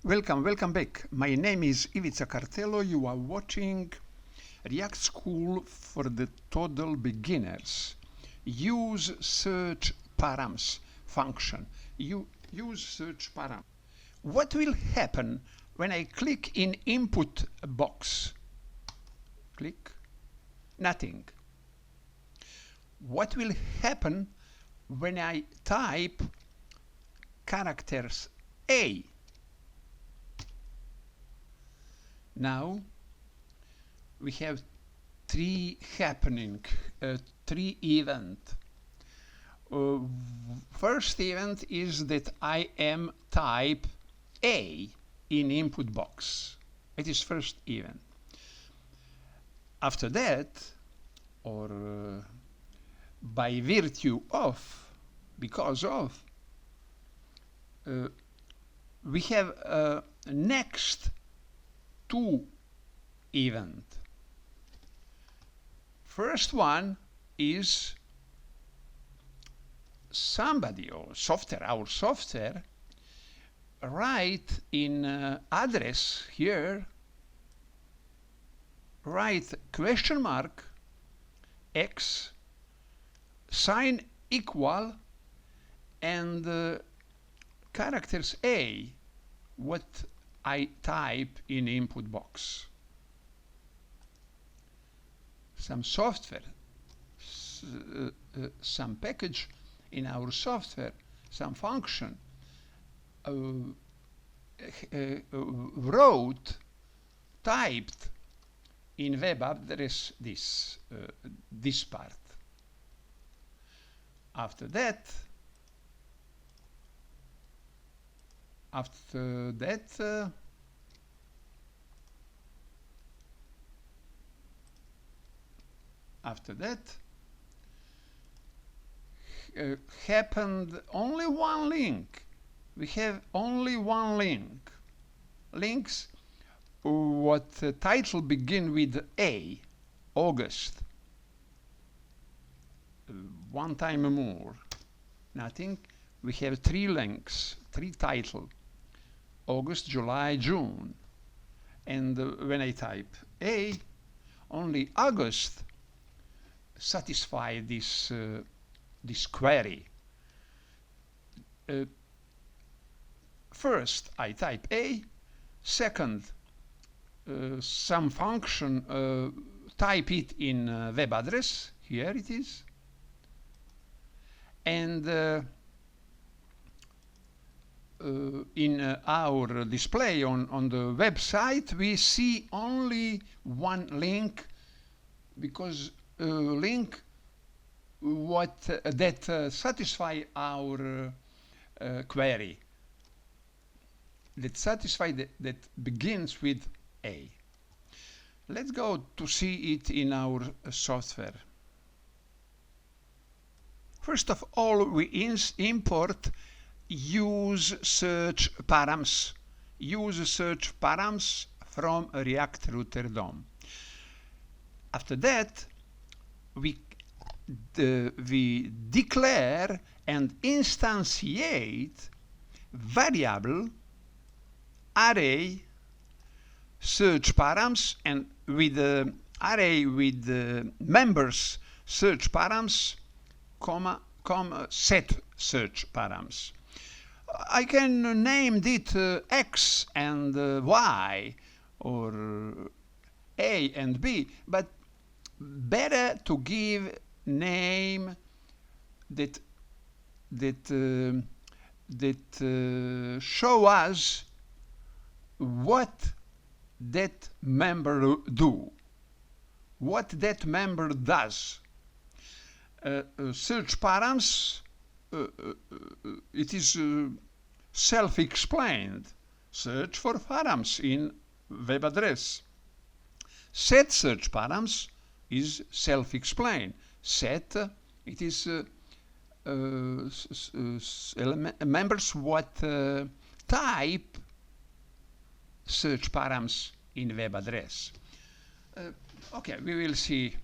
Welcome back. My name is Ivica Cartello. You are watching React School for the Total Beginners. Use search params function. Use search param. What will happen when I click in input box? Click. Nothing. What will happen when I type characters A? Now we have three events. First event is that I am type A in input box. It is first event. After that, or by virtue of, because of, we have next two event. First one is somebody or software, our software, write in address here, write question mark x sign equal and characters A, what I type in input box. Some software, some package in our software, some function typed in web address this part. After that, happened only one link. We have only one link. Links what title begin with A, August. One time more. Nothing. We have three links, three titles. August, July, June. And when I type A, only August satisfy this query. First, I type A. Second, some function type it in web address. Here it is. And in our display on the website, we see only one link, because link that satisfy our query, that begins with A. Let's go to see it in our software. First of all, we import useSearchParams. useSearchParams from React Router DOM. After that, we declare and instantiate variable array search params, and with the array with the members search params, comma set search params. I can name it X and Y, or A and B, but better to give name that show us what that member do, what that member does. Search params, it is self-explained. Search for params in web address. Set search params is self-explained. Set, it is members what type search params in web address. Okay, we will see.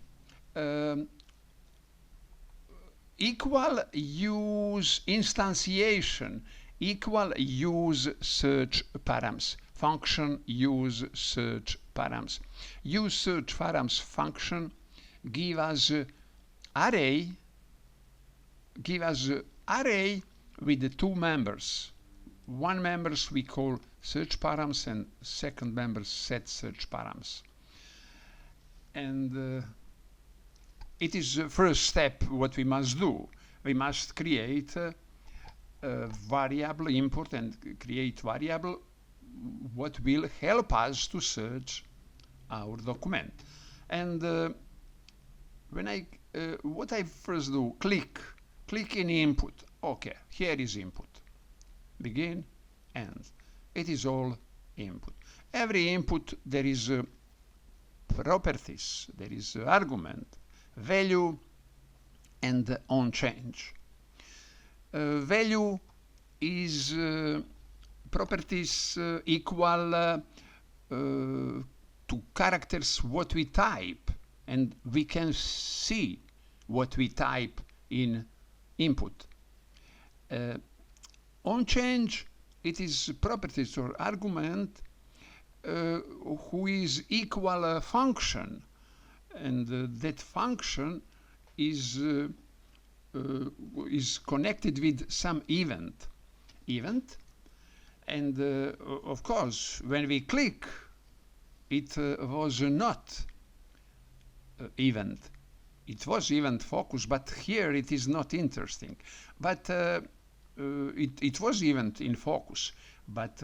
Equal use instantiation equal useSearchParams. Function useSearchParams. useSearchParams function give us array with the two members. One members we call search params and second members set search params. And it is the first step what we must do. We must create a variable import and create variable what will help us to search our document. And what I first do, click in input. Okay, here is input. Begin, end. It is all input. Every input there is properties, there is argument, value, and on change. Value is properties equal to characters what we type, and we can see what we type in input. On change, it is properties or argument who is equal a function, and that function is connected with some event. And of course, when we click, it was not event. It was event focus, but here it is not interesting. But it was event in focus, but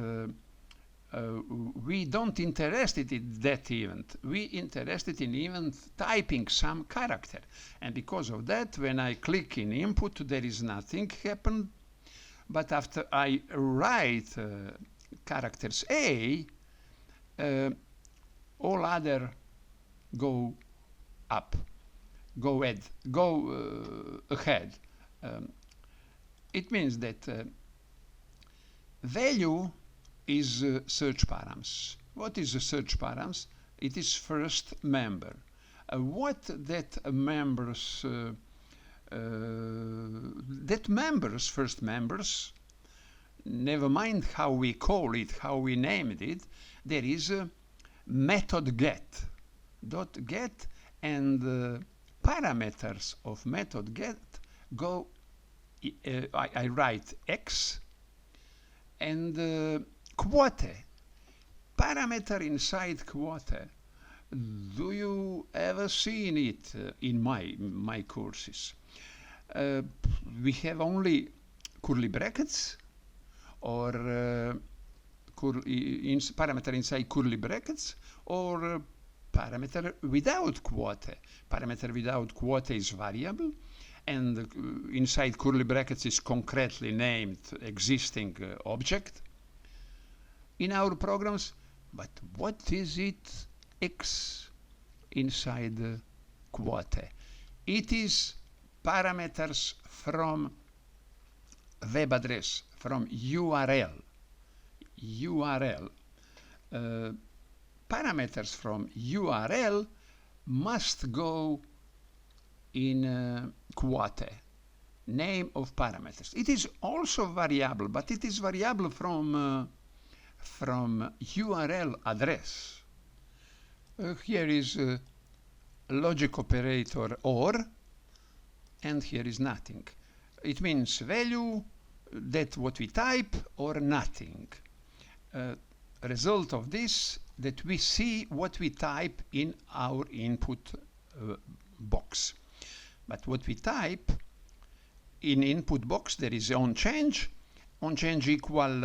we don't interested in that event. We interested in event typing some character, and because of that, when I click in input, there is nothing happen. But after I write characters A, all other go up, go ahead. It means that value is search params. What is a search params? It is first member. What that first members, never mind how we call it, how we named it, there is a method get. .get and parameters of method get go, I write x and quote, parameter inside quote. Do you ever seen it in my courses? We have only curly brackets or parameter inside curly brackets or parameter without quote. Parameter without quote is variable, and inside curly brackets is concretely named existing object in our programs. But what is it x inside quote? It is parameters from web address, from URL. Parameters from URL must go in quote, name of parameters. It is also variable, but it is variable from URL address. Here is logic operator OR, and here is nothing. It means value, that what we type, or nothing. Result of this, that we see what we type in our input box. But what we type in input box, there is on change equal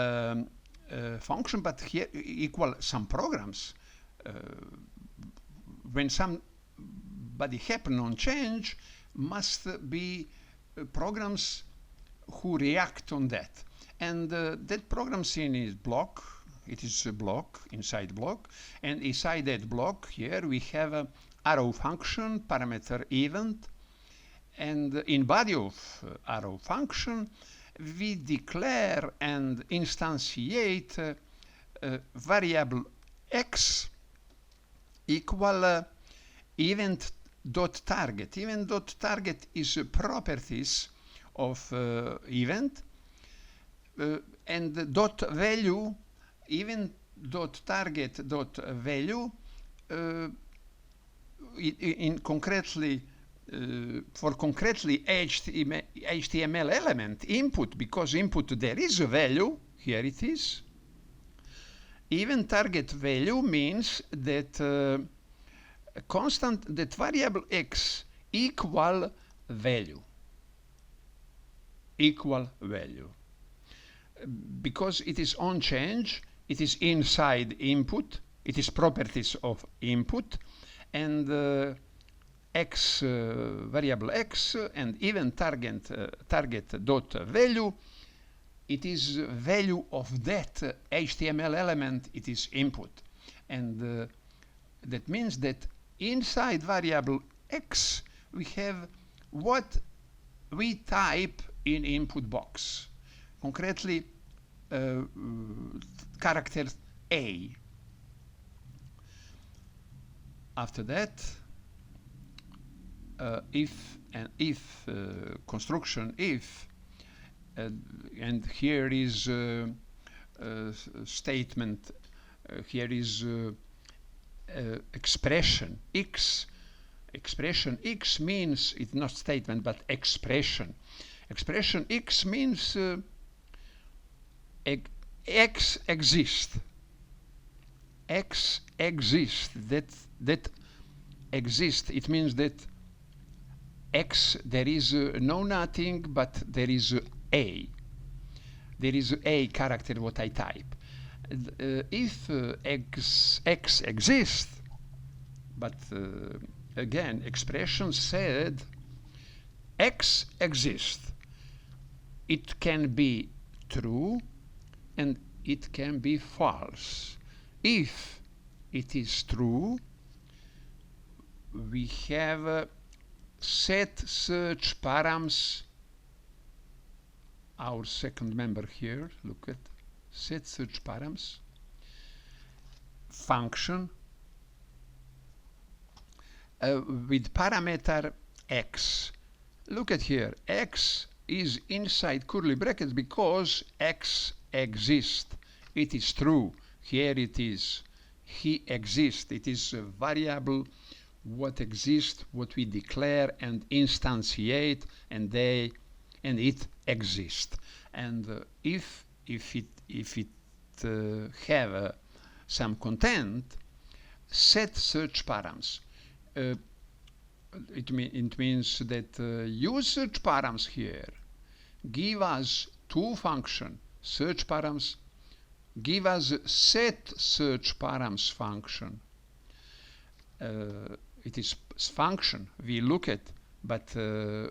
function, but here equal some programs. When somebody happen on change, must be programs who react on that. And that programs in is block. It is a block, inside block. And inside that block here we have a arrow function, parameter event. And in body of arrow function, we declare and instantiate variable x equal event.target. Event.target is properties of event. and the dot value, even dot target dot value, in concretely for concretely HTML element input, because input there is a value, here it is. Even target value means that constant, that variable x equal value, because it is on change, it is inside input, it is properties of input, and x variable x and even target dot value, it is value of that HTML element, it is input, and that means that inside variable x we have what we type in input box, concretely character A. After that, if construction if, and here is statement, here is expression x. Expression x means, it's not statement but expression. Expression x means x exists. X exists. That exists. It means that x, there is no nothing, but there is a. There is a character what I type. If x exists, but again, expression said x exists. It can be true and it can be false. If it is true, we have set search params, our second member here, look at set search params, function with parameter x. Look at here, x is inside curly brackets because x exists. It is true. Here it is. He exists. It is a variable what exists, what we declare and instantiate, and it exists. And if it have some content, set search params. It means that use search params here give us two functions. Search params give us set search params function. It is function we look at, but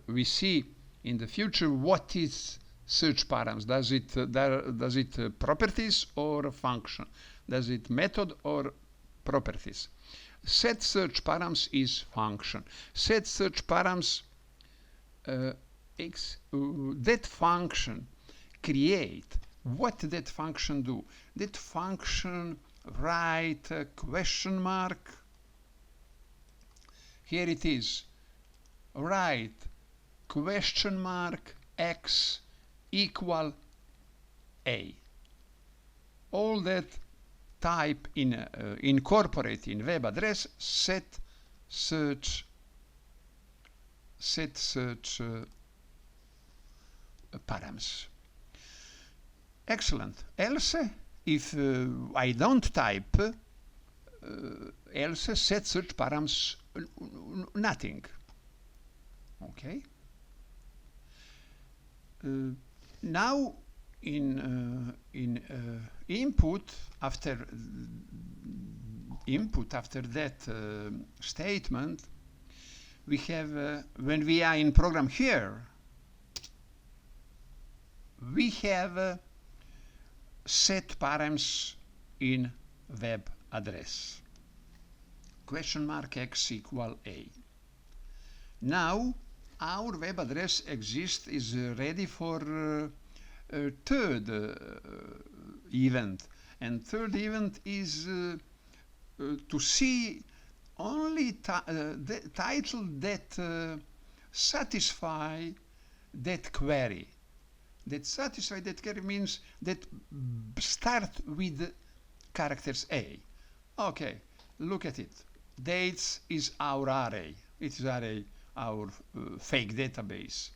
we see in the future what is search params. Does it properties or function? Does it method or properties? Set search params is function. Set search params, that function create. What that function do? That function write a question mark. Here it is. Write question mark x equal a. All that type in incorporate in web address set search params. Excellent. Else, if I don't type, else set search params nothing. Okay. Now in input after that statement, we have when we are in program here, we have set params in web address. Question mark x equal a. Now our web address exists, is ready for third event, and third event is to see only the title that satisfy that query. that satisfy that query means that start with characters A. Okay, look at it. Dates is our array. It is our fake database.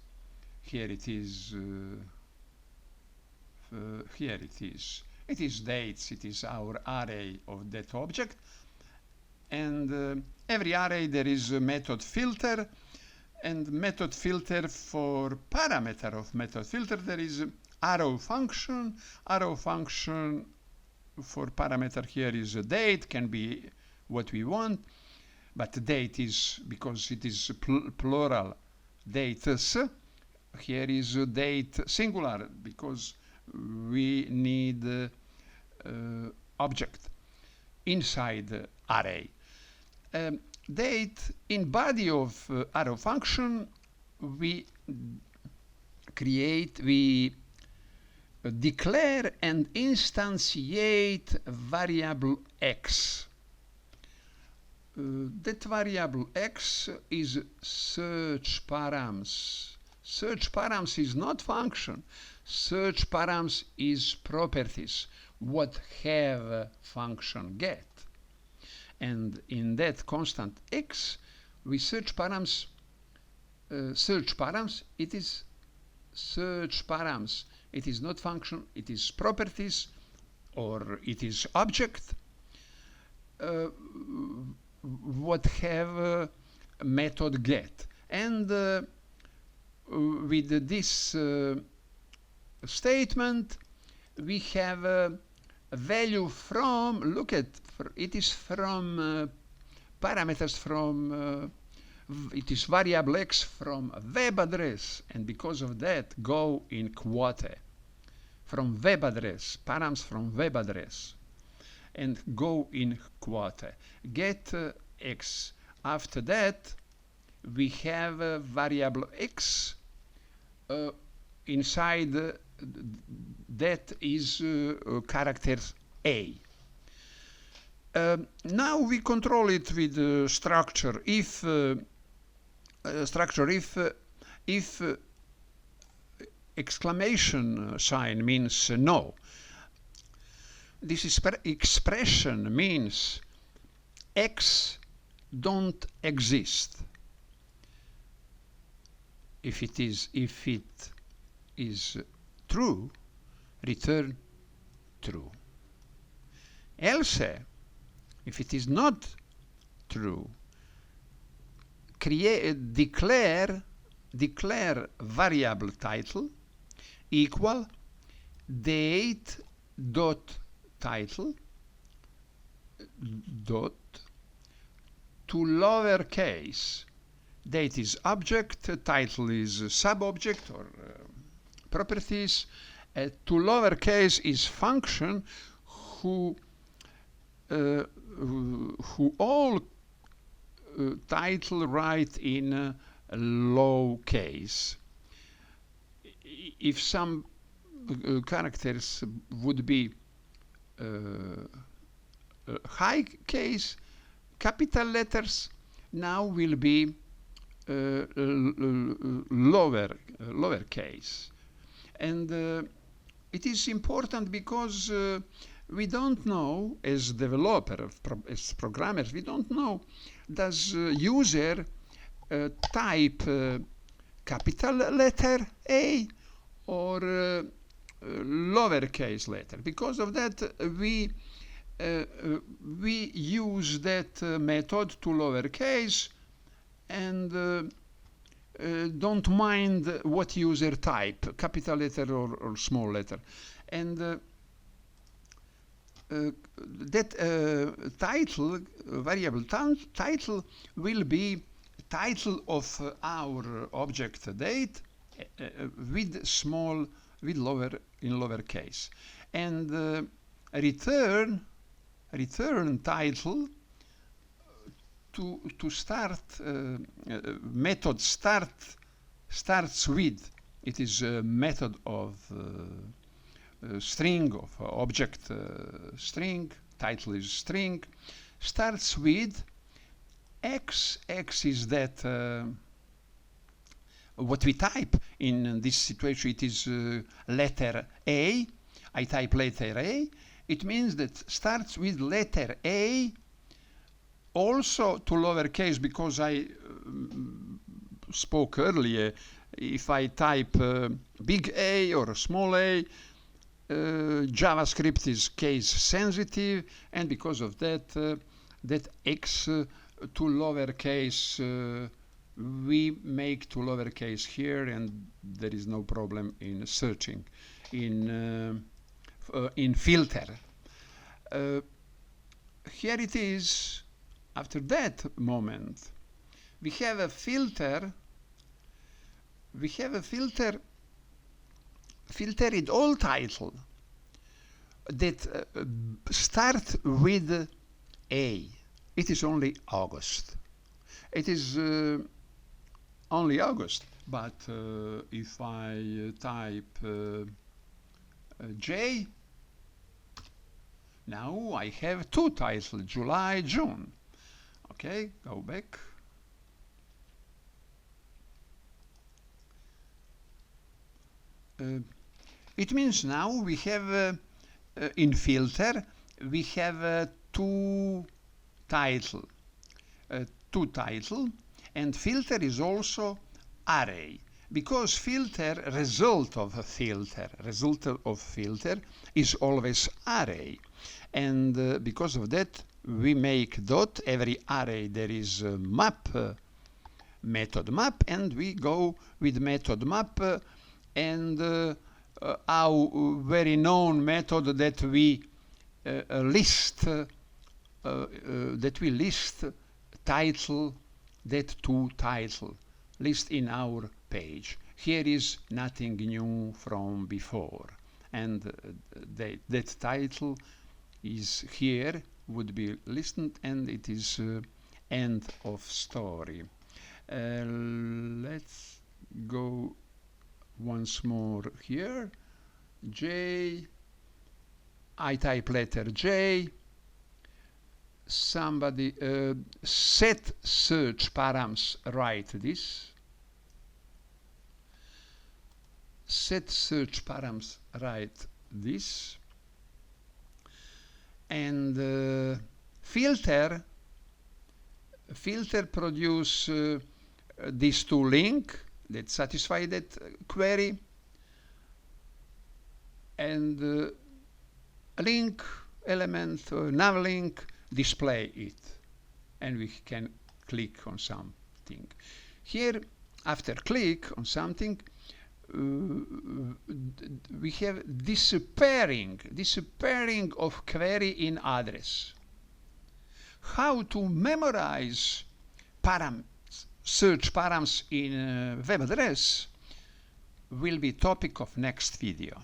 Here it is. Here it is. It is dates. It is our array of that object. And every array there is a method filter. And method filter for parameter of method filter there is arrow function. Arrow function for parameter here is a date, can be what we want, but date is, because it is plural, dates. Here is a date singular because we need object inside array. Date in body of arrow function we declare and instantiate variable x. That variable x is search params. Search params is not function. Search params is properties, what have function get. And in that constant x, we search params. It is search params. It is not function, it is properties, or it is object. What have method get. And with this statement, we have a value from, look at, it is from parameters from, it is variable x from web address, and because of that go in quote. From web address, params from web address, and go in quote. Get x. After that, we have a variable x. Inside that is characters A. Now we control it with structure. If exclamation sign means no. This expression means x don't exist. If it is true, return true. Else, if it is not true, declare variable title equal date dot title dot to lowercase. Date is object, title is subobject or properties. To lowercase is function who all title write in low case. If some characters would be high case, capital letters now will be lower case. And it is important because we don't know, as developer, as programmers, we don't know, does user type capital letter A or lowercase letter. Because of that, we use that method to lowercase and don't mind what user type, capital letter or small letter. And that title, variable title, will be title of our object date with lower case, and return title to start method starts with. It is a method of string of object string. Title is string. Starts with x. X is that what we type in this situation, it is letter A. I type letter A. It means that starts with letter A, also to lowercase, because I spoke earlier, if I type big A or small a, JavaScript is case sensitive, and because of that, that X to lowercase we make to lowercase here, and there is no problem in searching in filter. Here it is. After that moment, we have a filter. We have a filter in all title that start with A. It is only August. It is only August, but if I type J, now I have two titles, July, June. Okay, go back. It means now we have in filter we have two title, and filter is also array, because filter result of filter is always array, and because of that we make dot every array. There is a map, method map, and we go with method map, and our very known method that we list title, that two title list in our page. Here is nothing new from before, and that title is here, would be listed, and it is end of story. Let's go once more here. J, I type letter J. Somebody set search params, write this. Set search params, write this. And filter produce these two link that satisfy that query, and link element, nav link, display it, and we can click on something. Here, after click on something, we have disappearing of query in address. How to memorize search params in web address will be topic of next video.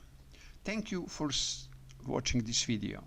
Thank you for watching this video.